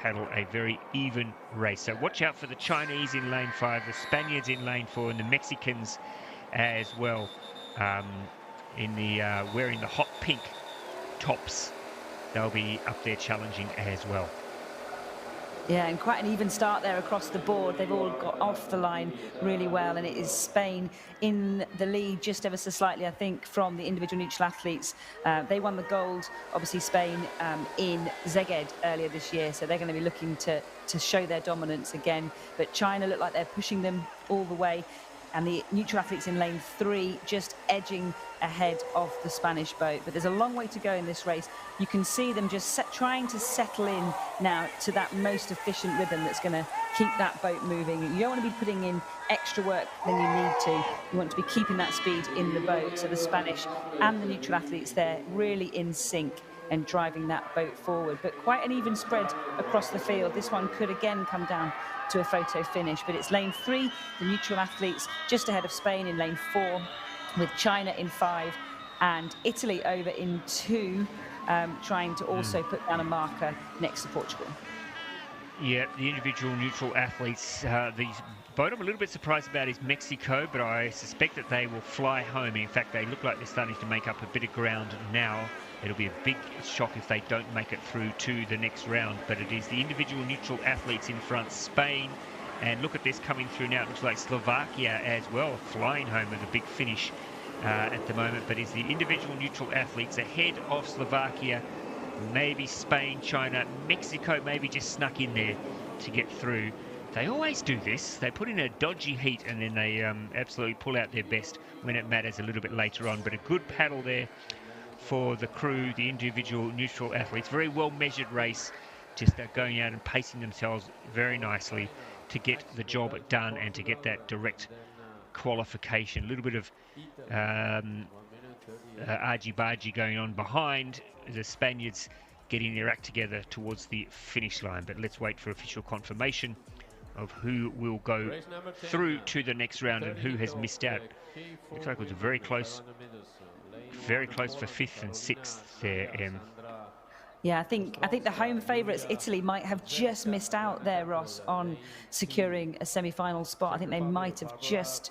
paddle a very even race. So watch out for the Chinese in lane 5, the Spaniards in lane 4, and the Mexicans as well, in the wearing the hot pink tops. They'll be up there challenging as well. Yeah, and quite an even start there across the board. They've all got off the line really well, and it is Spain in the lead just ever so slightly, I think, from the individual neutral athletes. They won the gold, obviously, Spain in Szeged earlier this year, so they're going to be looking to show their dominance again. But China look like they're pushing them all the way, and the neutral athletes in lane 3 just edging ahead of the Spanish boat. But there's a long way to go in this race. You can see them just trying to settle in now to that most efficient rhythm that's going to keep that boat moving. You don't want to be putting in extra work than you need to. You want to be keeping that speed in the boat. So the Spanish and the neutral athletes there really in sync and driving that boat forward. But quite an even spread across the field. This one could again come down to a photo finish, but it's lane 3, the neutral athletes just ahead of Spain in lane 4, with China in 5 and Italy over in 2, trying to also put down a marker next to Portugal. Yeah, the individual neutral athletes, the boat I'm a little bit surprised about is Mexico, but I suspect that they will fly home. In fact, they look like they're starting to make up a bit of ground now. It'll be a big shock if they don't make it through to the next round, but it is the individual neutral athletes in front, Spain, and look at this coming through now. It looks like Slovakia as well, flying home with a big finish at the moment, but it's the individual neutral athletes ahead of Slovakia, maybe Spain, China, Mexico maybe just snuck in there to get through. They always do this. They put in a dodgy heat and then they absolutely pull out their best when it matters a little bit later on, but a good paddle there for the crew, the individual neutral athletes. Very well measured race, just going out and pacing themselves very nicely to get the job done and to get that direct qualification. A little bit of argy-bargy going on behind the Spaniards getting their act together towards the finish line, but let's wait for official confirmation of who will go through to the next round and who has missed out. Looks like it was very close for 5th and 6th there, Em. Yeah, I think the home favourites, Italy, might have just missed out there, Ross, on securing a semi-final spot. I think they might have just